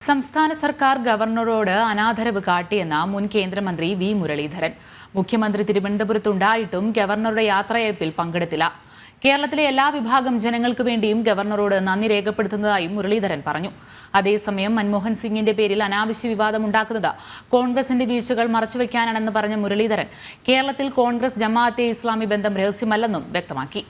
സംസ്ഥാന സർക്കാർ ഗവർണറോട് അനാദരവ് കാട്ടിയെന്ന മുൻ കേന്ദ്രമന്ത്രി വി മുരളീധരൻ. മുഖ്യമന്ത്രി തിരുവനന്തപുരത്തുണ്ടായിട്ടും ഗവർണറുടെ യാത്രയയപ്പിൽ പങ്കെടുത്തില്ല. കേരളത്തിലെ എല്ലാ വിഭാഗം ജനങ്ങൾക്ക് വേണ്ടിയും ഗവർണറോട് നന്ദി രേഖപ്പെടുത്തുന്നതായും മുരളീധരൻ പറഞ്ഞു. അതേസമയം മൻമോഹൻ സിംഗിന്റെ പേരിൽ അനാവശ്യ വിവാദമുണ്ടാക്കുന്നത് കോൺഗ്രസിന്റെ വീഴ്ചകൾ മറച്ചുവെക്കാനാണെന്ന് പറഞ്ഞ മുരളീധരൻ കേരളത്തിൽ കോൺഗ്രസ് ജമാഅത്തെ ഇസ്ലാമി ബന്ധം രഹസ്യമല്ലെന്നും വ്യക്തമാക്കി.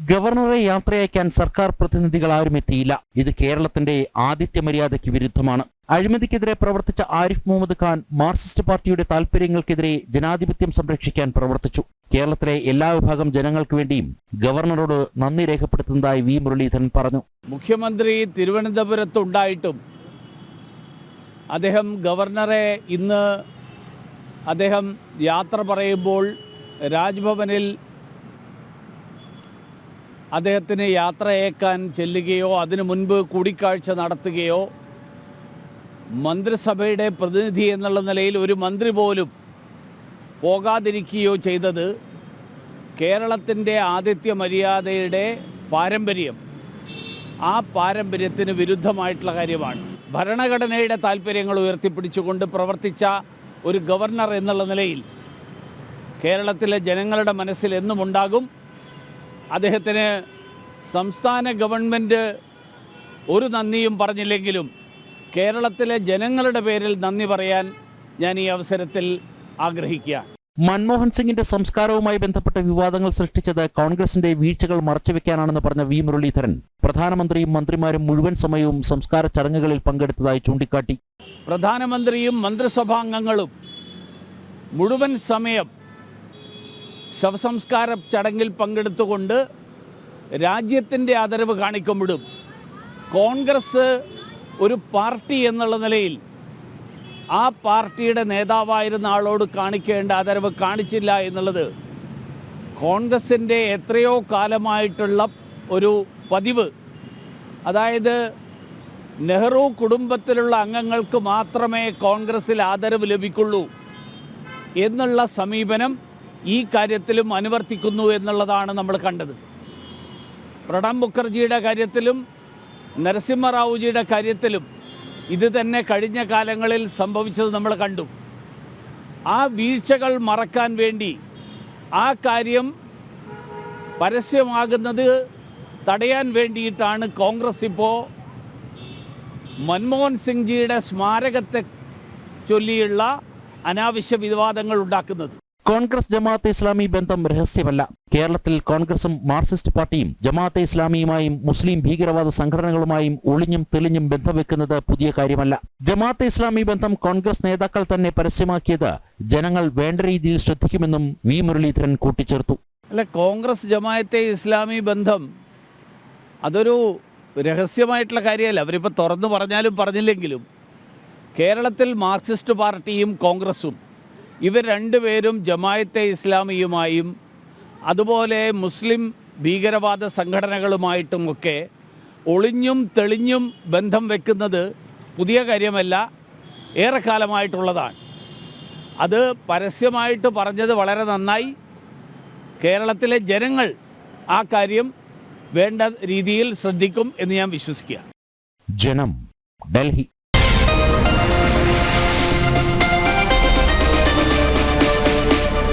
ഗവർണറെ യാത്രയയക്കാൻ സർക്കാർ പ്രതിനിധികൾ ആരും എത്തിയില്ല. ഇത് കേരളത്തിന്റെ ആതിഥ്യ മര്യാദയ്ക്ക് വിരുദ്ധമാണ്. അഴിമതിക്കെതിരെ പ്രവർത്തിച്ച ആരിഫ് മുഹമ്മദ് ഖാൻ മാർക്സിസ്റ്റ് പാർട്ടിയുടെ താൽപര്യങ്ങൾക്കെതിരെ ജനാധിപത്യം സംരക്ഷിക്കാൻ പ്രവർത്തിച്ചു. കേരളത്തിലെ എല്ലാ വിഭാഗം ജനങ്ങൾക്ക് വേണ്ടിയും ഗവർണറോട് നന്ദി രേഖപ്പെടുത്തുന്നതായി വി മുരളീധരൻ പറഞ്ഞു. മുഖ്യമന്ത്രി തിരുവനന്തപുരത്തുണ്ടായിട്ടും അദ്ദേഹം ഗവർണറെ ഇന്ന് അദ്ദേഹം യാത്ര പറയുമ്പോൾ രാജ്ഭവനിൽ അദ്ദേഹത്തിന് യാത്രയയക്കാൻ ചെല്ലുകയോ അതിനു മുൻപ് കൂടിക്കാഴ്ച നടത്തുകയോ മന്ത്രിസഭയുടെ പ്രതിനിധി എന്നുള്ള നിലയിൽ ഒരു മന്ത്രി പോലും പോകാതിരിക്കുകയോ ചെയ്തത് കേരളത്തിൻ്റെ ആതിഥ്യ മര്യാദയുടെ പാരമ്പര്യം, ആ പാരമ്പര്യത്തിന് വിരുദ്ധമായിട്ടുള്ള കാര്യമാണ്. ഭരണഘടനയുടെ താൽപ്പര്യങ്ങൾ ഉയർത്തിപ്പിടിച്ചുകൊണ്ട് പ്രവർത്തിച്ച ഒരു ഗവർണർ എന്നുള്ള നിലയിൽ കേരളത്തിലെ ജനങ്ങളുടെ മനസ്സിൽ എന്നും ഉണ്ടാകും. അദ്ദേഹത്തിന് സംസ്ഥാന ഗവൺമെൻറ് ഒരു നന്ദിയും പറഞ്ഞില്ലെങ്കിലും കേരളത്തിലെ ജനങ്ങളുടെ പേരിൽ നന്ദി പറയാൻ ഞാൻ ഈ അവസരത്തിൽ ആഗ്രഹിക്കുക. മൻമോഹൻ സിംഗിന്റെ സംസ്കാരവുമായി ബന്ധപ്പെട്ട വിവാദങ്ങൾ സൃഷ്ടിച്ചത് കോൺഗ്രസിന്റെ വീഴ്ചകൾ മറച്ചുവെക്കാനാണെന്ന് പറഞ്ഞ വി മുരളീധരൻ പ്രധാനമന്ത്രിയും മന്ത്രിമാരും മുഴുവൻ സമയവും സംസ്കാര ചടങ്ങുകളിൽ പങ്കെടുത്തതായി ചൂണ്ടിക്കാട്ടി. പ്രധാനമന്ത്രിയും മന്ത്രിസഭാംഗങ്ങളും മുഴുവൻ സമയം ശവസംസ്കാര ചടങ്ങിൽ പങ്കെടുത്തുകൊണ്ട് രാജ്യത്തിൻ്റെ ആദരവ് കാണിക്കുമ്പോഴും കോൺഗ്രസ് ഒരു പാർട്ടി എന്നുള്ള നിലയിൽ ആ പാർട്ടിയുടെ നേതാവായിരുന്ന ആളോട് കാണിക്കേണ്ട ആദരവ് കാണിച്ചില്ല എന്നുള്ളത് കോൺഗ്രസിൻ്റെ എത്രയോ കാലമായിട്ടുള്ള ഒരു പതിവ്. അതായത് നെഹ്റു കുടുംബത്തിലുള്ള അംഗങ്ങൾക്ക് മാത്രമേ കോൺഗ്രസിൽ ആദരവ് ലഭിക്കുള്ളൂ എന്നുള്ള സമീപനം ഈ കാര്യത്തിലും അനുവർത്തിക്കുന്നു എന്നുള്ളതാണ് നമ്മൾ കണ്ടത്. പ്രണബ് മുഖർജിയുടെ കാര്യത്തിലും നരസിംഹറാവുജിയുടെ കാര്യത്തിലും ഇത് തന്നെ കഴിഞ്ഞ കാലങ്ങളിൽ സംഭവിച്ചത് നമ്മൾ കണ്ടു. ആ വീഴ്ചകൾ മറക്കാൻ വേണ്ടി, ആ കാര്യം പരസ്യമാകുന്നത് തടയാൻ വേണ്ടിയിട്ടാണ് കോൺഗ്രസ് ഇപ്പോൾ മൻമോഹൻ സിംഗ് ജിയുടെ സ്മാരകത്തെ ചൊല്ലിയുള്ള അനാവശ്യ വിവാദങ്ങൾ ഉണ്ടാക്കുന്നത്. കോൺഗ്രസ് ജമാഅത്തെ ഇസ്ലാമി ബന്ധം രഹസ്യമല്ല. കേരളത്തിൽ കോൺഗ്രസും മാർക്സിസ്റ്റ് പാർട്ടിയും ജമാഅത്തെ ഇസ്ലാമിയുമായും മുസ്ലിം ഭീകരവാദ സംഘടനകളുമായും ഒളിഞ്ഞും തെളിഞ്ഞും ബന്ധം വെക്കുന്നത് പുതിയ കാര്യമല്ല. ജമാഅത്തെ ഇസ്ലാമി ബന്ധം കോൺഗ്രസ് നേതാക്കൾ തന്നെ പരസ്യമാക്കിയത് ജനങ്ങൾ വേണ്ട രീതിയിൽ ശ്രദ്ധിക്കുമെന്നും വി മുരളീധരൻ കൂട്ടിച്ചേർത്തു. അല്ല, കോൺഗ്രസ് ജമാഅത്തെ ഇസ്ലാമി ബന്ധം അതൊരു രഹസ്യമായിട്ടുള്ള കാര്യമല്ല. അവരിപ്പോൾ തുറന്നു പറഞ്ഞാലും പറഞ്ഞില്ലെങ്കിലും കേരളത്തിൽ മാർക്സിസ്റ്റ് പാർട്ടിയും കോൺഗ്രസും ഇവർ രണ്ടുപേരും ജമാഅത്തെ ഇസ്ലാമിയുമായും അതുപോലെ മുസ്ലിം ഭീകരവാദ സംഘടനകളുമായിട്ടുമൊക്കെ ഒളിഞ്ഞും തെളിഞ്ഞും ബന്ധം വെക്കുന്നത് പുതിയ കാര്യമല്ല, ഏറെക്കാലമായിട്ടുള്ളതാണ്. അത് പരസ്യമായിട്ട് പറഞ്ഞത് വളരെ നന്നായി. കേരളത്തിലെ ജനങ്ങൾ ആ കാര്യം വേണ്ട രീതിയിൽ ശ്രദ്ധിക്കും എന്ന് ഞാൻ വിശ്വസിക്കുക. ജനം, ഡൽഹി.